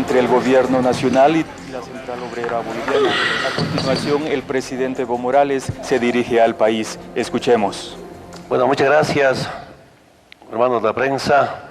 entre el Gobierno Nacional y la Central Obrera Boliviana. A continuación, el presidente Evo Morales se dirige al país. Escuchemos. Bueno, muchas gracias, hermanos de la prensa.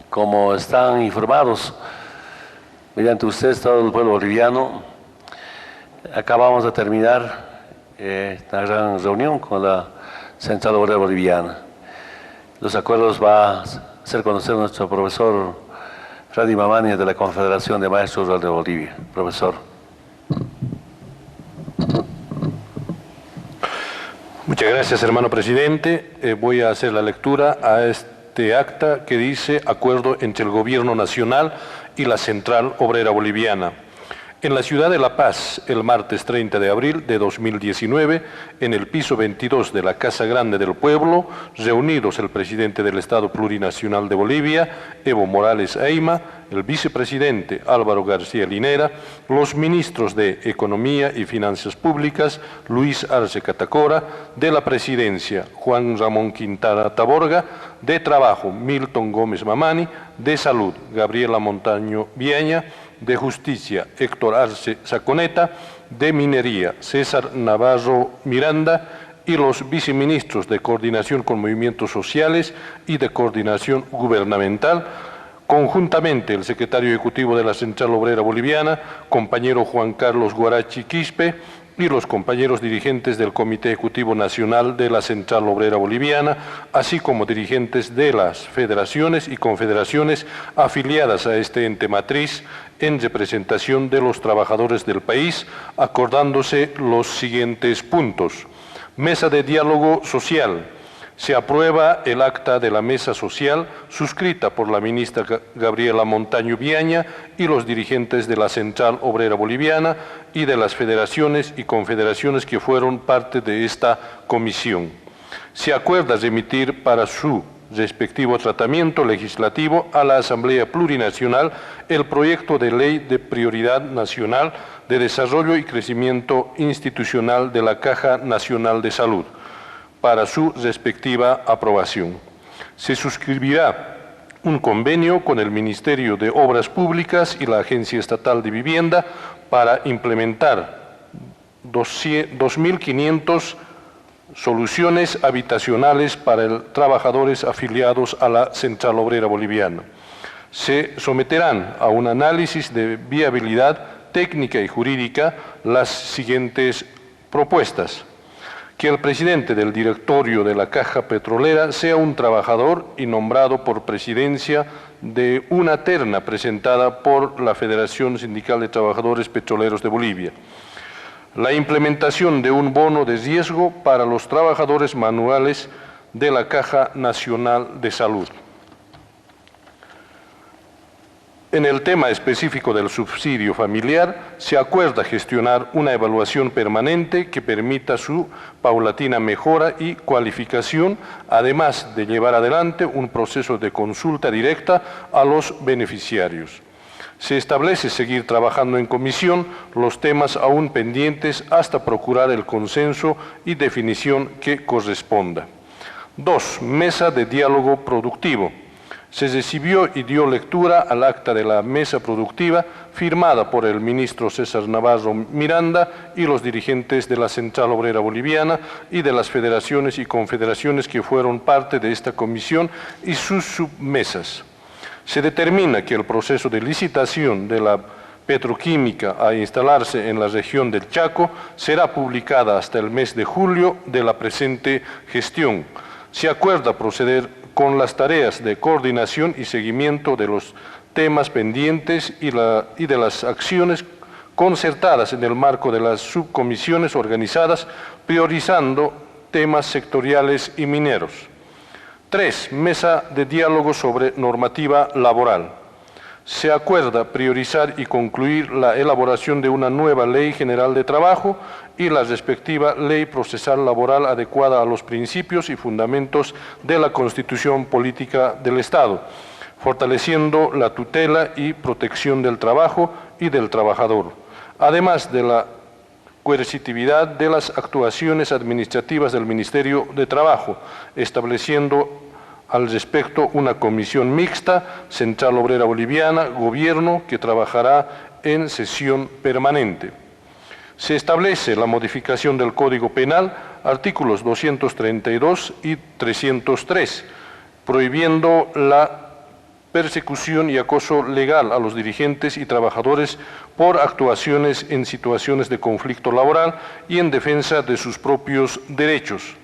Como están informados, mediante ustedes, todo el pueblo boliviano, acabamos de terminar una gran reunión con la Central Obrera Boliviana. Los acuerdos va a hacer conocer nuestro profesor Freddy Mamani de la Confederación de Maestros Rurales de Bolivia. Profesor. Muchas gracias, hermano presidente. Voy a hacer la lectura a este acta que dice Acuerdo entre el Gobierno Nacional y la Central Obrera Boliviana. En la ciudad de La Paz, el martes 30 de abril de 2019, en el piso 22 de la Casa Grande del Pueblo, reunidos el presidente del Estado Plurinacional de Bolivia, Evo Morales Ayma, el vicepresidente Álvaro García Linera, los ministros de Economía y Finanzas Públicas, Luis Arce Catacora, de la Presidencia, Juan Ramón Quintana Taborga, de Trabajo, Milton Gómez Mamani, de Salud, Gabriela Montaño Viaña, de Justicia, Héctor Arce Saconeta, de Minería, César Navarro Miranda, y los viceministros de Coordinación con Movimientos Sociales y de Coordinación Gubernamental, conjuntamente el secretario ejecutivo de la Central Obrera Boliviana, compañero Juan Carlos Guarachi Quispe, y los compañeros dirigentes del Comité Ejecutivo Nacional de la Central Obrera Boliviana, así como dirigentes de las federaciones y confederaciones afiliadas a este ente matriz en representación de los trabajadores del país, acordándose los siguientes puntos. Mesa de diálogo social. Se aprueba el acta de la mesa social suscrita por la ministra Gabriela Montaño Viaña y los dirigentes de la Central Obrera Boliviana y de las federaciones y confederaciones que fueron parte de esta comisión. Se acuerda remitir para su respectivo tratamiento legislativo a la Asamblea Plurinacional el proyecto de ley de prioridad nacional de desarrollo y crecimiento institucional de la Caja Nacional de Salud, para su respectiva aprobación. Se suscribirá un convenio con el Ministerio de Obras Públicas y la Agencia Estatal de Vivienda para implementar 2.500 soluciones habitacionales para trabajadores afiliados a la Central Obrera Boliviana. Se someterán a un análisis de viabilidad técnica y jurídica las siguientes propuestas: que el presidente del directorio de la Caja Petrolera sea un trabajador y nombrado por presidencia de una terna presentada por la Federación Sindical de Trabajadores Petroleros de Bolivia. La implementación de un bono de riesgo para los trabajadores manuales de la Caja Nacional de Salud. En el tema específico del subsidio familiar, se acuerda gestionar una evaluación permanente que permita su paulatina mejora y cualificación, además de llevar adelante un proceso de consulta directa a los beneficiarios. Se establece seguir trabajando en comisión los temas aún pendientes hasta procurar el consenso y definición que corresponda. 2. Mesa de diálogo productivo. Se recibió y dio lectura al acta de la mesa productiva firmada por el ministro César Navarro Miranda y los dirigentes de la Central Obrera Boliviana y de las federaciones y confederaciones que fueron parte de esta comisión y sus submesas. Se determina que el proceso de licitación de la petroquímica a instalarse en la región del Chaco será publicada hasta el mes de julio de la presente gestión. Se acuerda proceder con las tareas de coordinación y seguimiento de los temas pendientes y de las acciones concertadas en el marco de las subcomisiones organizadas, priorizando temas sectoriales y mineros. 3. Mesa de diálogo sobre normativa laboral. Se acuerda priorizar y concluir la elaboración de una nueva Ley General de Trabajo y la respectiva Ley Procesal Laboral adecuada a los principios y fundamentos de la Constitución Política del Estado, fortaleciendo la tutela y protección del trabajo y del trabajador, además de la coercitividad de las actuaciones administrativas del Ministerio de Trabajo, estableciendo al respecto una comisión mixta, Central Obrera Boliviana, Gobierno, que trabajará en sesión permanente. Se establece la modificación del Código Penal, artículos 232 y 303, prohibiendo la persecución y acoso legal a los dirigentes y trabajadores por actuaciones en situaciones de conflicto laboral y en defensa de sus propios derechos.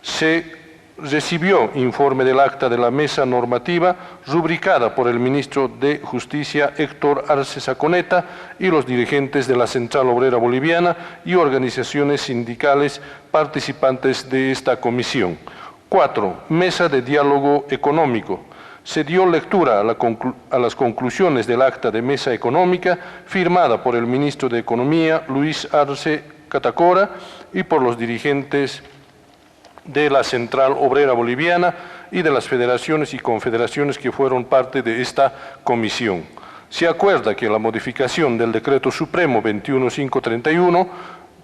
Se recibió informe del acta de la mesa normativa rubricada por el ministro de Justicia Héctor Arce Saconeta y los dirigentes de la Central Obrera Boliviana y organizaciones sindicales participantes de esta comisión. 4. Mesa de diálogo económico. Se dio lectura a las conclusiones del acta de mesa económica firmada por el ministro de Economía, Luis Arce Catacora, y por los dirigentes de la Central Obrera Boliviana y de las federaciones y confederaciones que fueron parte de esta comisión. Se acuerda que la modificación del Decreto Supremo 21531,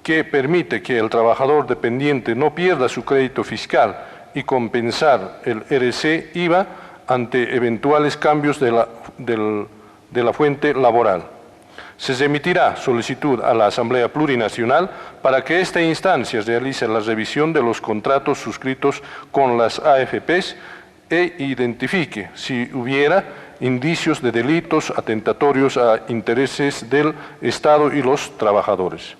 que permite que el trabajador dependiente no pierda su crédito fiscal y compensar el RC/IVA ante eventuales cambios de la fuente laboral. Se remitirá solicitud a la Asamblea Plurinacional para que esta instancia realice la revisión de los contratos suscritos con las AFPs e identifique, si hubiera, indicios de delitos atentatorios a intereses del Estado y los trabajadores.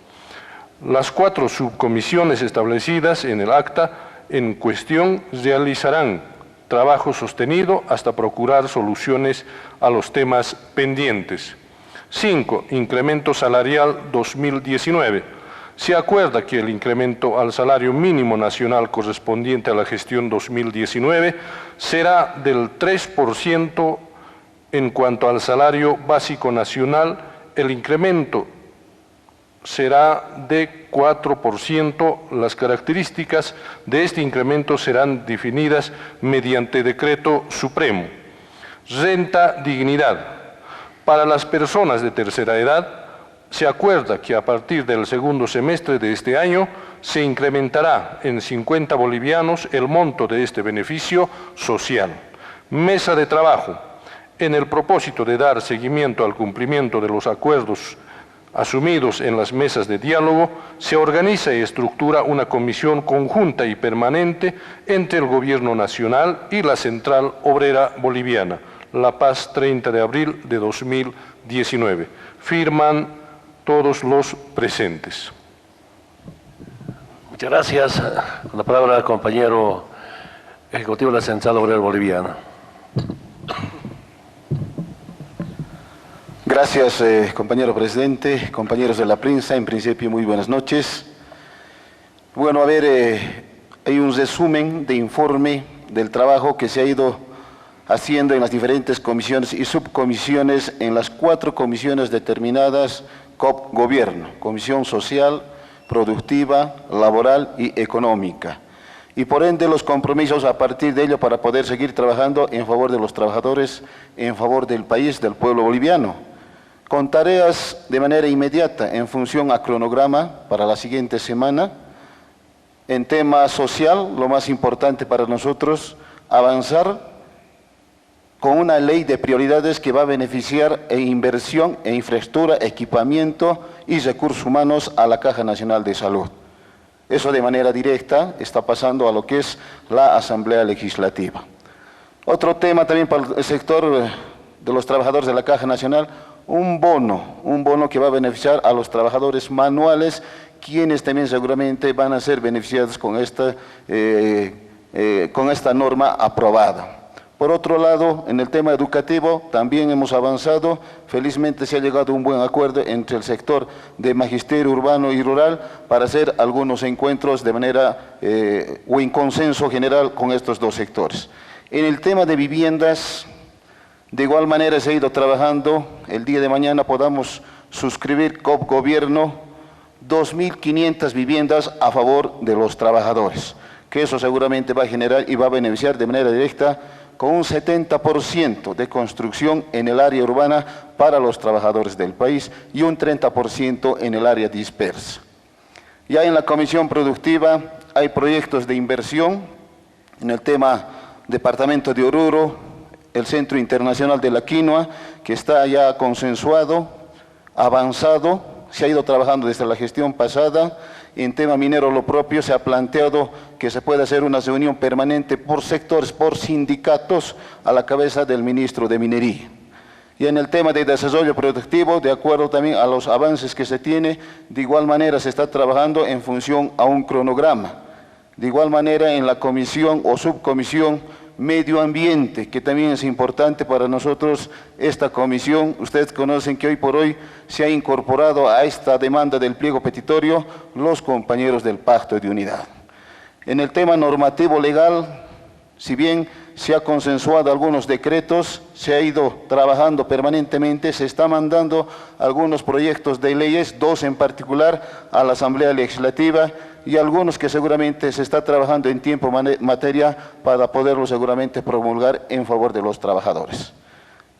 Las 4 subcomisiones establecidas en el acta en cuestión realizarán trabajo sostenido hasta procurar soluciones a los temas pendientes. 5. Incremento salarial 2019. Se acuerda que el incremento al salario mínimo nacional correspondiente a la gestión 2019 será del 3% en cuanto al salario básico nacional. El incremento será de 4%. Las características de este incremento serán definidas mediante decreto supremo. Renta dignidad. Para las personas de tercera edad, se acuerda que a partir del segundo semestre de este año se incrementará en 50 bolivianos el monto de este beneficio social. Mesa de trabajo. En el propósito de dar seguimiento al cumplimiento de los acuerdos asumidos en las mesas de diálogo, se organiza y estructura una comisión conjunta y permanente entre el Gobierno Nacional y la Central Obrera Boliviana. La Paz, 30 de abril de 2019. Firman todos los presentes. Muchas gracias. Con la palabra al compañero ejecutivo de la Central Obrera Boliviana. Gracias, compañero presidente, compañeros de la prensa, en principio muy buenas noches. Bueno, a ver, hay un resumen de informe del trabajo que se ha ido haciendo en las diferentes comisiones y subcomisiones en las 4 comisiones determinadas COP Gobierno, Comisión Social, Productiva, Laboral y Económica. Y por ende los compromisos a partir de ello para poder seguir trabajando en favor de los trabajadores, en favor del país, del pueblo boliviano. Con tareas de manera inmediata en función a cronograma para la siguiente semana. En tema social, lo más importante para nosotros, avanzar con una ley de prioridades que va a beneficiar en inversión, en infraestructura, equipamiento y recursos humanos a la Caja Nacional de Salud. Eso de manera directa está pasando a lo que es la Asamblea Legislativa. Otro tema también para el sector de los trabajadores de la Caja Nacional, un bono que va a beneficiar a los trabajadores manuales, quienes también seguramente van a ser beneficiados con esta norma aprobada. Por otro lado, en el tema educativo también hemos avanzado, felizmente se ha llegado a un buen acuerdo entre el sector de magisterio urbano y rural para hacer algunos encuentros de manera o en consenso general con estos 2 sectores. En el tema de viviendas, de igual manera se ha ido trabajando, el día de mañana podamos suscribir COP Gobierno 2.500 viviendas a favor de los trabajadores, que eso seguramente va a generar y va a beneficiar de manera directa con un 70% de construcción en el área urbana para los trabajadores del país y un 30% en el área dispersa. Ya en la Comisión Productiva hay proyectos de inversión en el tema departamento de Oruro, el Centro Internacional de la Quinoa, que está ya consensuado, avanzado, se ha ido trabajando desde la gestión pasada. En tema minero lo propio, se ha planteado que se pueda hacer una reunión permanente por sectores, por sindicatos, a la cabeza del ministro de Minería. Y en el tema de desarrollo productivo, de acuerdo también a los avances que se tiene, de igual manera se está trabajando en función a un cronograma. De igual manera en la comisión o subcomisión Medio Ambiente, que también es importante para nosotros esta comisión. Ustedes conocen que hoy por hoy se ha incorporado a esta demanda del pliego petitorio los compañeros del Pacto de Unidad. En el tema normativo legal, si bien se ha consensuado algunos decretos, se ha ido trabajando permanentemente, se está mandando algunos proyectos de leyes, 2 en particular, a la Asamblea Legislativa, y algunos que seguramente se está trabajando en tiempo materia para poderlo seguramente promulgar en favor de los trabajadores.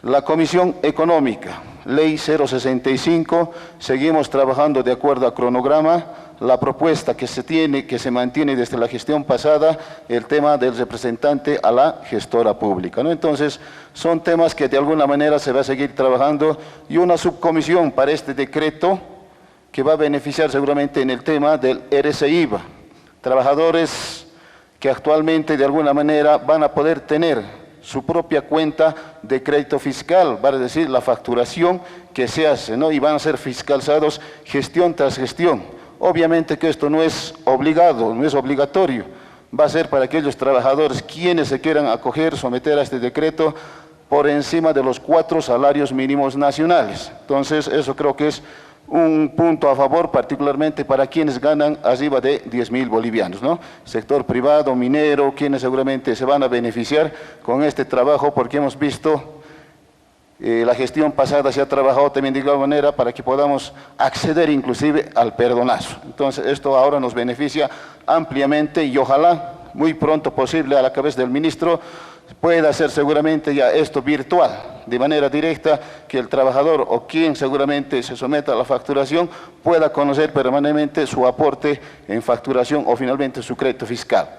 La Comisión Económica, Ley 065, seguimos trabajando de acuerdo a cronograma. La propuesta que se mantiene desde la gestión pasada, el tema del representante a la gestora pública, ¿no? Entonces, son temas que de alguna manera se va a seguir trabajando, y una subcomisión para este decreto que va a beneficiar seguramente en el tema del RCIVA, trabajadores que actualmente de alguna manera van a poder tener su propia cuenta de crédito fiscal, vale decir, la facturación que se hace, ¿no? Y van a ser fiscalizados gestión tras gestión. Obviamente que esto no es obligado, no es obligatorio, va a ser para aquellos trabajadores quienes se quieran acoger, someter a este decreto por encima de los 4 salarios mínimos nacionales. Entonces, eso creo que es un punto a favor, particularmente para quienes ganan arriba de 10.000 bolivianos, ¿no? Sector privado, minero, quienes seguramente se van a beneficiar con este trabajo, porque hemos visto la gestión pasada se ha trabajado también de igual manera para que podamos acceder inclusive al perdonazo. Entonces esto ahora nos beneficia ampliamente, y ojalá muy pronto posible a la cabeza del ministro pueda hacer seguramente ya esto virtual, de manera directa, que el trabajador o quien seguramente se someta a la facturación pueda conocer permanentemente su aporte en facturación o finalmente su crédito fiscal.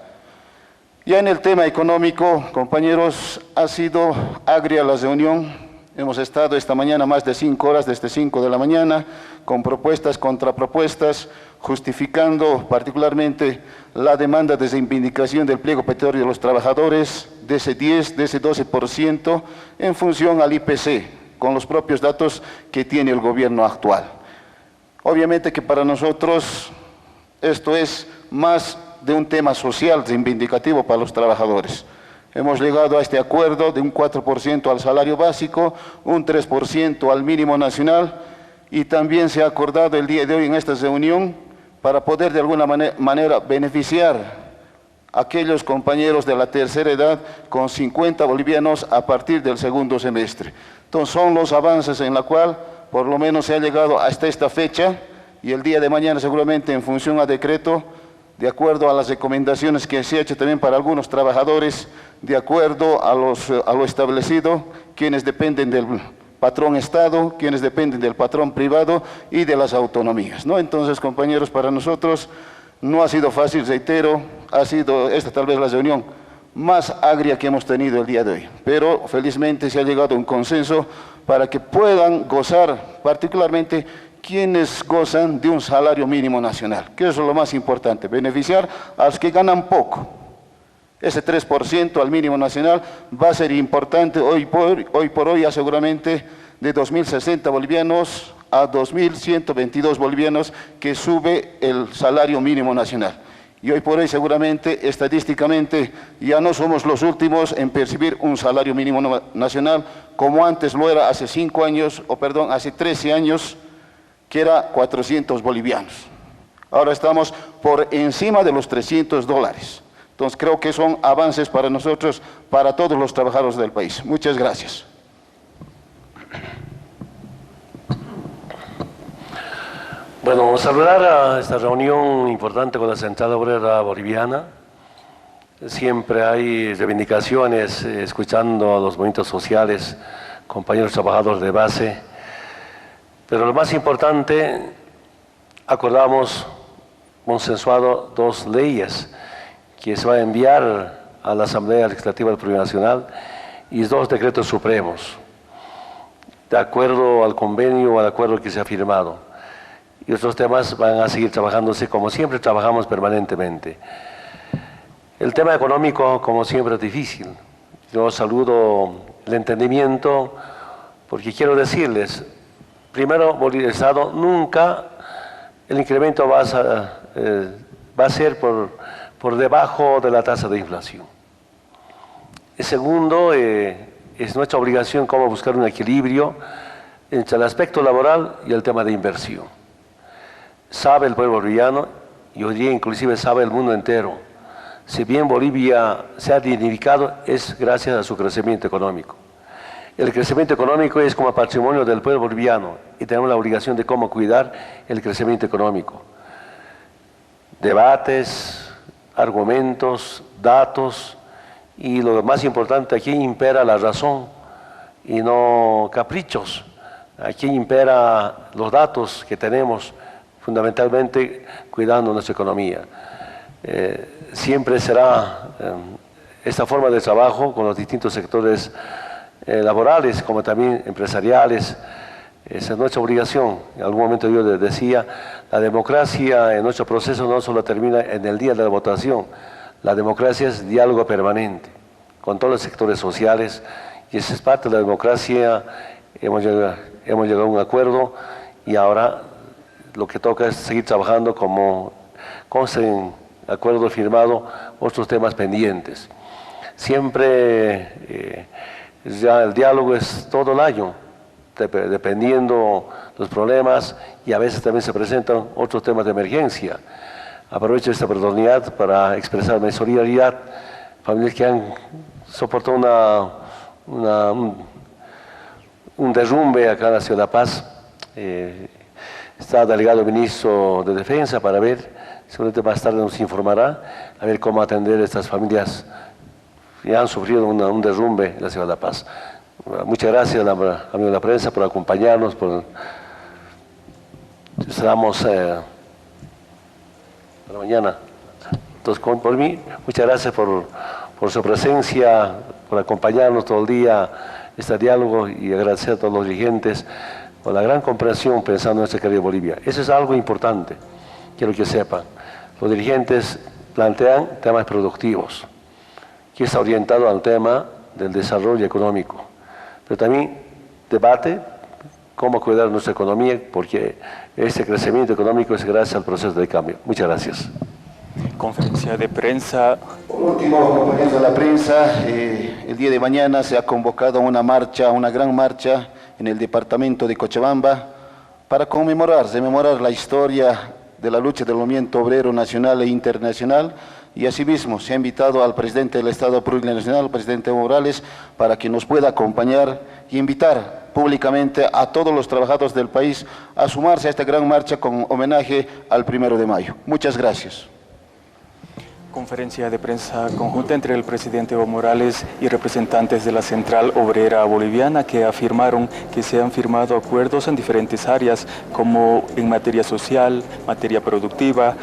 Ya en el tema económico, compañeros, ha sido agria la reunión. Hemos estado esta mañana más de 5 horas, desde 5 de la mañana, con propuestas, contrapropuestas, justificando particularmente la demanda de reivindicación del pliego petitorio de los trabajadores, de ese 10, de ese 12%, en función al IPC, con los propios datos que tiene el gobierno actual. Obviamente que para nosotros esto es más de un tema social reivindicativo para los trabajadores. Hemos llegado a este acuerdo de un 4% al salario básico, un 3% al mínimo nacional, y también se ha acordado el día de hoy en esta reunión para poder de alguna manera beneficiar a aquellos compañeros de la tercera edad con 50 bolivianos a partir del segundo semestre. Entonces son los avances en la cual por lo menos se ha llegado hasta esta fecha, y el día de mañana seguramente en función a decreto, de acuerdo a las recomendaciones que se ha hecho también para algunos trabajadores, de acuerdo a lo establecido, quienes dependen del patrón Estado, quienes dependen del patrón privado y de las autonomías, ¿no? Entonces, compañeros, para nosotros no ha sido fácil, reitero, ha sido esta tal vez la reunión más agria que hemos tenido el día de hoy, pero felizmente se ha llegado a un consenso para que puedan gozar, particularmente quienes gozan de un salario mínimo nacional, que eso es lo más importante, beneficiar a los que ganan poco. Ese 3% al mínimo nacional va a ser importante hoy por hoy, ya seguramente de 2.060 bolivianos a 2.122 bolivianos que sube el salario mínimo nacional. Y hoy por hoy seguramente, estadísticamente, ya no somos los últimos en percibir un salario mínimo nacional, como antes lo era hace 5 años, hace 13 años, que era 400 bolivianos. Ahora estamos por encima de los $300. Entonces creo que son avances para nosotros, para todos los trabajadores del país. Muchas gracias. Bueno, saludar a esta reunión importante con la Central Obrera Boliviana. Siempre hay reivindicaciones, escuchando a los movimientos sociales, compañeros trabajadores de base. Pero lo más importante, acordamos, consensuado 2 leyes que se va a enviar a la Asamblea Legislativa Plurinacional y 2 decretos supremos, de acuerdo al convenio o al acuerdo que se ha firmado. Y otros temas van a seguir trabajándose como siempre trabajamos permanentemente. El tema económico, como siempre, es difícil. Yo saludo el entendimiento porque quiero decirles, primero, el Estado nunca, el incremento va a ser por debajo de la tasa de inflación. El segundo, es nuestra obligación como buscar un equilibrio entre el aspecto laboral y el tema de inversión. Sabe el pueblo boliviano, y hoy día inclusive sabe el mundo entero, si bien Bolivia se ha dignificado es gracias a su crecimiento económico. El crecimiento económico es como patrimonio del pueblo boliviano y tenemos la obligación de cómo cuidar el crecimiento económico. Debates, argumentos, datos, y lo más importante, aquí impera la razón y no caprichos. Aquí impera los datos que tenemos, fundamentalmente cuidando nuestra economía. Siempre será esta forma de trabajo con los distintos sectores laborales como también empresariales. Esa es nuestra obligación. En algún momento yo les decía, la democracia en nuestro proceso no solo termina en el día de la votación, la democracia es diálogo permanente con todos los sectores sociales y esa es parte de la democracia. Hemos llegado a un acuerdo y ahora lo que toca es seguir trabajando como consta en acuerdo firmado, otros temas pendientes. Siempre ya el diálogo es todo el año, dependiendo los problemas y a veces también se presentan otros temas de emergencia. Aprovecho esta oportunidad para expresar mi solidaridad, familias que han soportado un derrumbe acá en la Ciudad de La Paz. Está delegado ministro de Defensa para ver, seguramente más tarde nos informará, a ver cómo atender a estas familias que han sufrido un derrumbe en la Ciudad de La Paz. Muchas gracias, amigos de la prensa, por acompañarnos. Estamos para mañana. Entonces, por mí, muchas gracias por su presencia, por acompañarnos todo el día, este diálogo, y agradecer a todos los dirigentes por la gran comprensión pensando en nuestra querida Bolivia. Eso es algo importante, quiero que sepan. Los dirigentes plantean temas productivos, que está orientado al tema del desarrollo económico, pero también debate cómo cuidar nuestra economía, porque este crecimiento económico es gracias al proceso de cambio. Muchas gracias. Conferencia de prensa. Por último, compañeros de la prensa, el día de mañana se ha convocado una marcha, una gran marcha en el departamento de Cochabamba para rememorar la historia de la lucha del movimiento obrero nacional e internacional, y asimismo se ha invitado al presidente del Estado Plurinacional, el presidente Evo Morales, para que nos pueda acompañar y invitar públicamente a todos los trabajadores del país a sumarse a esta gran marcha con homenaje al 1 de mayo. Muchas gracias. Conferencia de prensa conjunta entre el presidente Evo Morales y representantes de la Central Obrera Boliviana, que afirmaron que se han firmado acuerdos en diferentes áreas, como en materia social, materia productiva,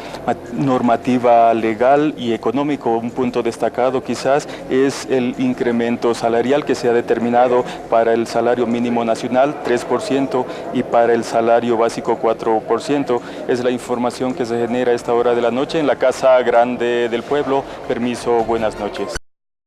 normativa legal y económico. Un punto destacado quizás es el incremento salarial que se ha determinado para el salario mínimo nacional 3% y para el salario básico 4%. Es la información que se genera a esta hora de la noche en la Casa Grande del Pueblo. Permiso, buenas noches.